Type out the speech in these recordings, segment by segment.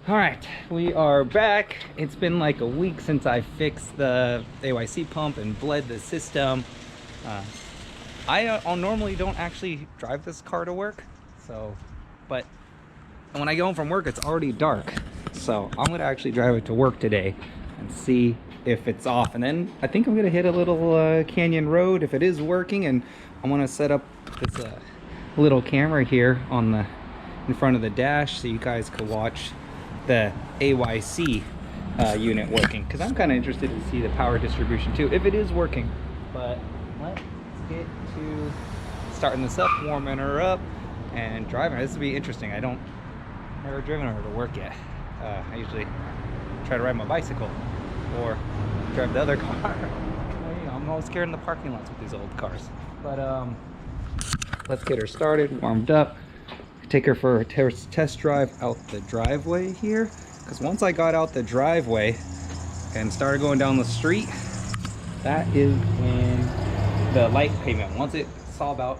All right, we are back. It's been like a week since I fixed the AYC pump and bled the system. I normally don't actually drive this car to work, but when I get home from work, it's already dark. So I'm gonna actually drive it to work today and see if it's off. And then I think I'm gonna hit a little canyon road if it is working, and I'm gonna set up this little camera here on in front of the dash so you guys could watch the AYC unit working, because I'm kind of interested to see the power distribution too, if it is working. But let's get to starting this up, warming her up, and driving her. This will be interesting. Never driven her to work yet. I usually try to ride my bicycle or drive the other car. I'm always scared in the parking lots with these old cars. But let's get her started, warmed up. Take her for a test drive out the driveway here, because once I got out the driveway and started going down the street, that is when the light came in. Once it saw about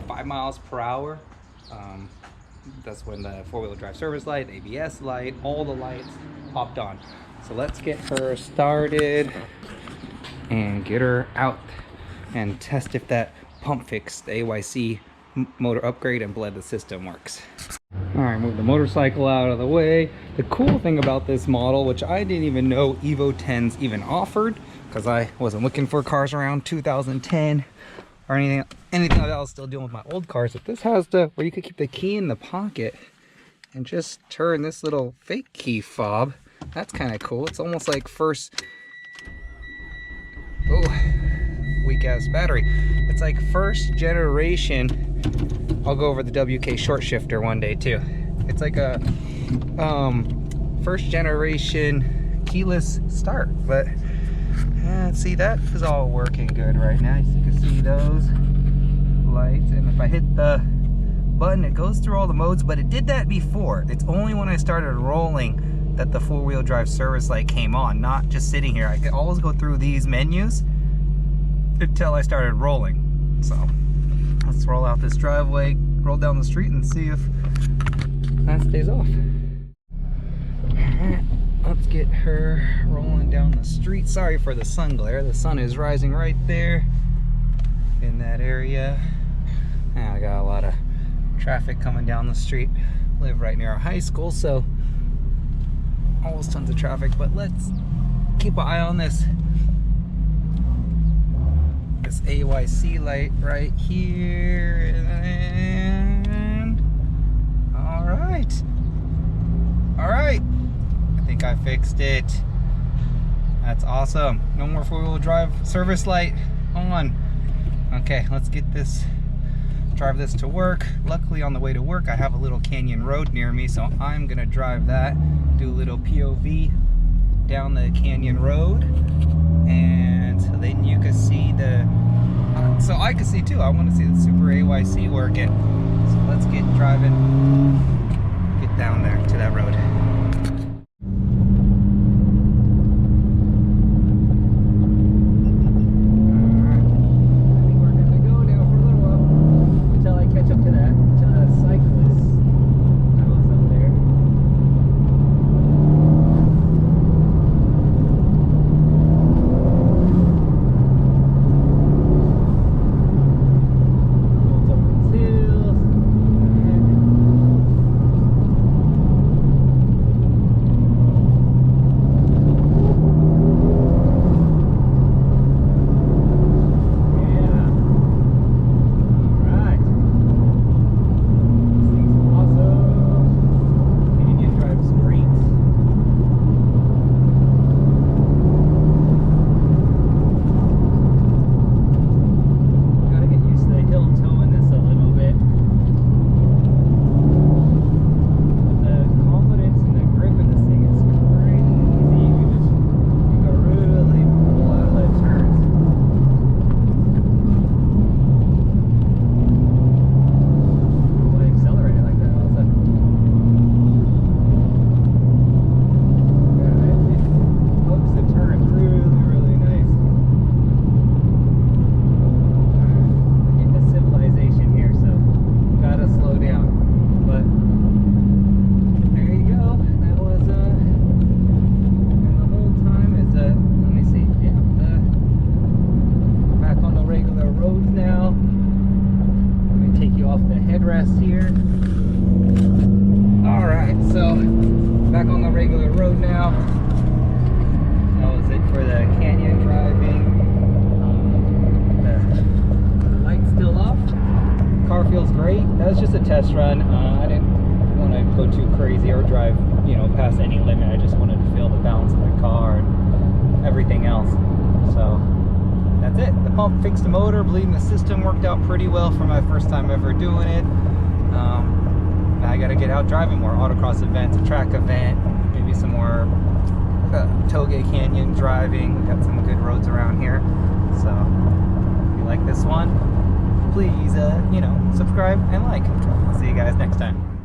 5 miles per hour, that's when the four-wheel drive service light, ABS light, all the lights popped on. So let's get her started and get her out and test if that pump fix, the AYC motor upgrade and bled the system works. All right, move the motorcycle out of the way. The cool thing about this model, which I didn't even know EVO 10s even offered, because I wasn't looking for cars around 2010 or anything like that. I was still dealing with my old cars, but this has where you could keep the key in the pocket and just turn this little fake key fob. That's kind of cool. It's almost like weak ass battery. It's like first generation. I'll go over the WK short shifter one day too. It's like a first generation keyless start, but see, that is all working good right now. You can see those lights, and if I hit the button, it goes through all the modes, but it did that before. It's only when I started rolling that the four-wheel drive service light came on, not just sitting here. I could always go through these menus until I started rolling. So let's roll out this driveway, roll down the street, and see if that stays off. Alright, let's get her rolling down the street. Sorry for the sun glare. The sun is rising right there in that area. And I got a lot of traffic coming down the street. Live right near a high school, so always tons of traffic. But let's keep an eye on this AYC light right here, and all right, I think I fixed it. That's awesome. No more four-wheel drive service light on. Okay, let's get this, drive this to work. Luckily on the way to work I have a little canyon road near me, so I'm gonna drive that, do a little POV down the canyon road, and so then you can see so I can see too. I want to see the super AYC working. So let's get driving, get down there to that road. So back on the regular road now. That was it for the canyon driving. The light's still off. Car feels great. That was just a test run. I didn't want to go too crazy or drive, you know, past any limit. I just wanted to feel the balance of the car and everything else. So that's it. The pump fixed the motor, bleeding the system worked out pretty well for my first time ever doing it. Now I got to get out driving more autocross events, a track event, maybe some more Toge Canyon driving. We've got some good roads around here. So if you like this one, please, you know, subscribe and like. I'll see you guys next time.